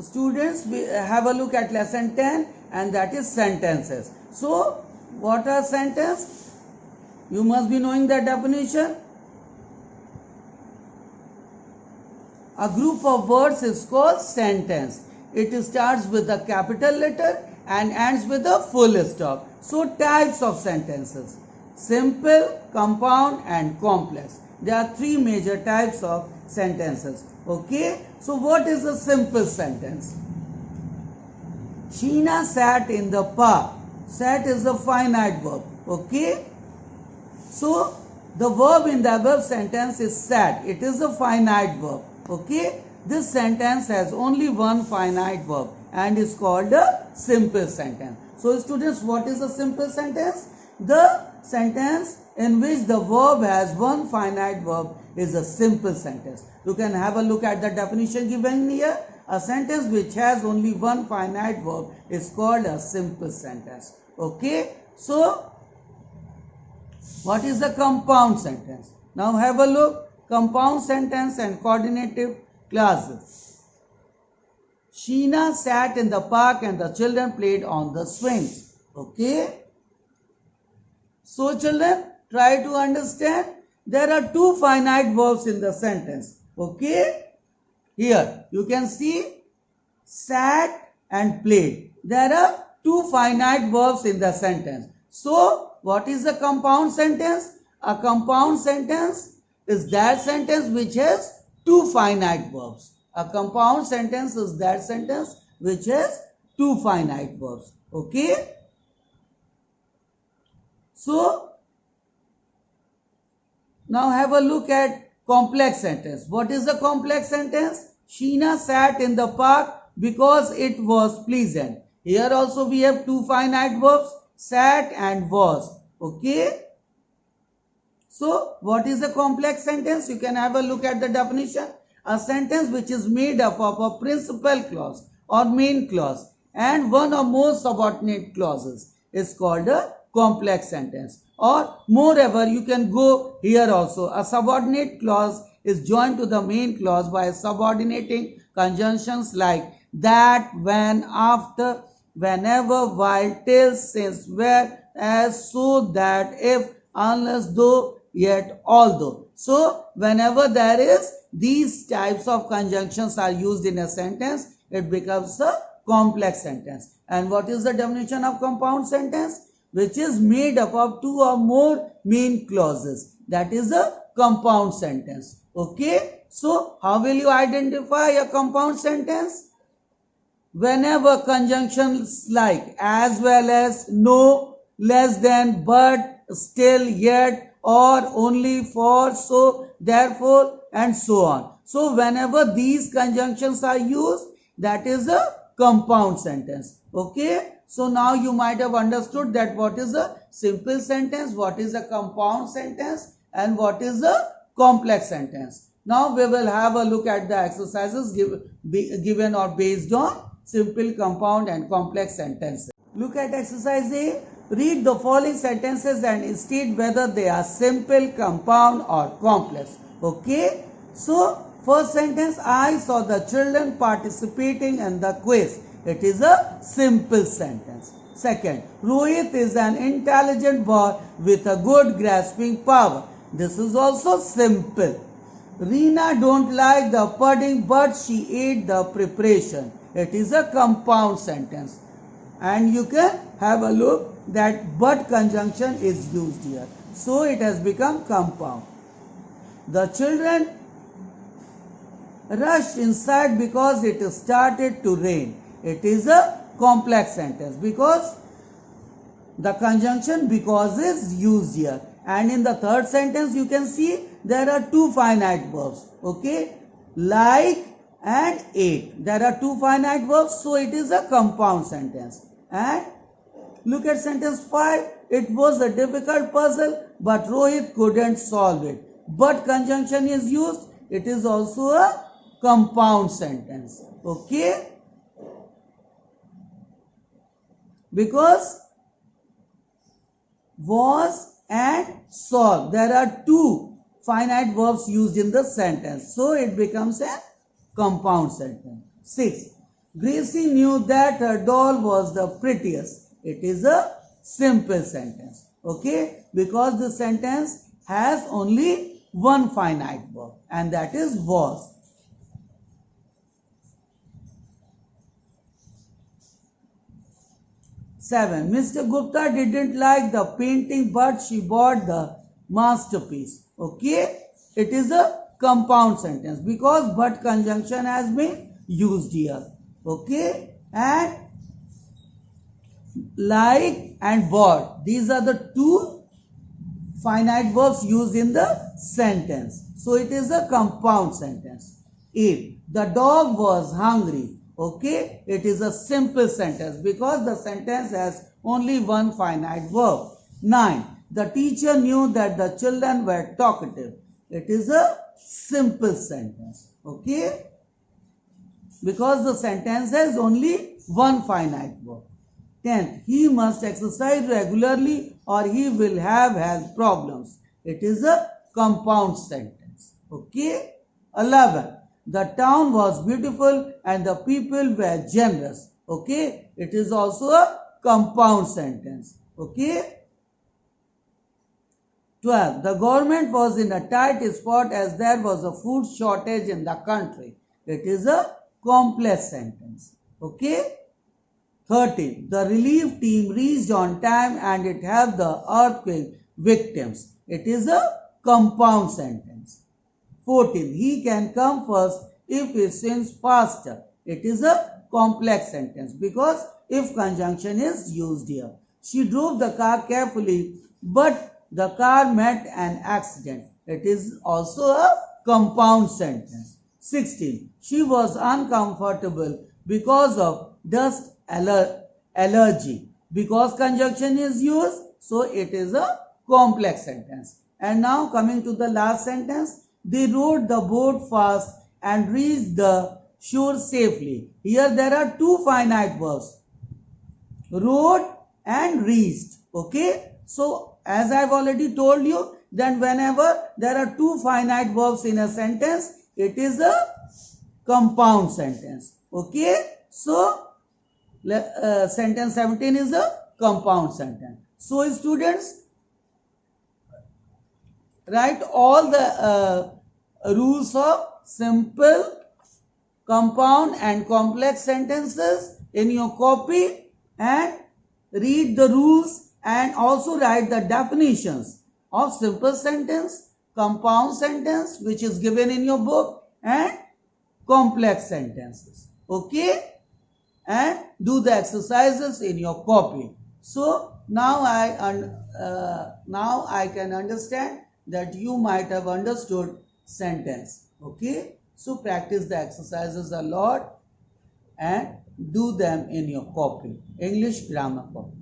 students, we have a look at lesson 10, and that is sentences. So what are sentences? You must be knowing the definition. A group of words is called sentence. It starts with a capital letter and ends with a full stop. So types of sentences: simple, compound and complex. There are three major types of sentences. Okay, so what is a simple sentence? Sheena sat in the park. Sat is a finite verb. Okay, so the verb in the above sentence is sat. It is a finite verb. Okay, this sentence has only one finite verb and is called a simple sentence. So students, what is a simple sentence? The sentence in which the verb has one finite verb is a simple sentence. You can have a look at the definition given here. A sentence which has only one finite verb is called a simple sentence. Okay, so what is a compound sentence? Now have a look. Compound sentence and coordinative clauses. Sheena sat in the park and the children played on the swings. Okay. So children, try to understand. There are two finite verbs in the sentence. Okay. Here you can see sat and played. There are two finite verbs in the sentence. So what is a compound sentence? A compound sentence is that sentence which has two finite verbs. A compound sentence is that sentence which has two finite verbs. Okay. So now have a look at complex sentence. What is a complex sentence? Sheena sat in the park because it was pleasant. Here also we have two finite verbs, sat and was. Okay. So what is a complex sentence? You can have a look at the definition. A sentence which is made up of a principal clause or main clause and one or more subordinate clauses is called a complex sentence. Or moreover, you can go here also. A subordinate clause is joined to the main clause by subordinating conjunctions like that, when, after, whenever, while, till, since, where, as, so, that, if, unless, though, yet, although. So whenever there is these types of conjunctions are used in a sentence, it becomes a complex sentence. And what is the definition of compound sentence? Which is made up of two or more main clauses. That is a compound sentence. Okay. So how will you identify a compound sentence? Whenever conjunctions like as well as, no, less than, but, still, yet, or, only, for, so, therefore, and so on. So whenever these conjunctions are used, that is a compound sentence. Okay. So now you might have understood that what is a simple sentence, what is a compound sentence, and what is a complex sentence. Now we will have a look at the exercises given or based on simple, compound and complex sentences. Look at exercise A. Read the following sentences and state whether they are simple, compound or complex. Okay. So first sentence, I saw the children participating in the quiz. It is a simple sentence. Second, Rohit is an intelligent boy with a good grasping power. This is also simple. Reena don't like the pudding but she ate the preparation. It is a compound sentence. And you can have a look that but conjunction is used here. So it has become compound. The children rushed inside because it started to rain. It is a complex sentence because the conjunction because is used here. And in the third sentence you can see there are two finite verbs. Okay. Like and ate. There are two finite verbs, so it is a compound sentence. And look at sentence 5. It was a difficult puzzle but Rohit couldn't solve it. But conjunction is used. It is also a compound sentence. Okay. Because was and solve. There are two finite verbs used in the sentence. So it becomes a compound sentence. 6. Gracie knew that her doll was the prettiest. It is a simple sentence. Okay, because the sentence has only one finite verb, and that is was. 7. Mr. Gupta didn't like the painting, but she bought the masterpiece. Okay, it is a compound sentence because but conjunction has been used here. Okay, and like and bought, these are the two finite verbs used in the sentence. So it is a compound sentence. 8. The dog was hungry. Okay, it is a simple sentence because the sentence has only one finite verb. 9. The teacher knew that the children were talkative. It is a simple sentence. Okay, because the sentence has only one finite verb. 10th, he must exercise regularly or he will have health problems. It is a compound sentence. Okay. 11, the town was beautiful and the people were generous. Okay, it is also a compound sentence. Okay. 12, the government was in a tight spot as there was a food shortage in the country. It is a complex sentence. Okay. 13. The relief team reached on time and it helped the earthquake victims. It is a compound sentence. 14. He can come first if he swims faster. It is a complex sentence because if conjunction is used here. She drove the car carefully, but the car met an accident. It is also a compound sentence. 16. She was uncomfortable because of dust allergy. Because conjunction is used, so it is a complex sentence. And now coming to the last sentence, they rowed the boat fast and reached the shore safely. Here there are two finite verbs, rowed and reached. Okay, so as I've already told you, then whenever there are two finite verbs in a sentence, it is a compound sentence. Okay, so sentence 17 is a compound sentence. So students, write all the rules of simple, compound and complex sentences in your copy and read the rules and also write the definitions of simple sentence, compound sentence which is given in your book and complex sentences. Okay, and do the exercises in your copy. So now I can understand that you might have understood sentence. Okay, so practice the exercises a lot and do them in your copy, English grammar copy.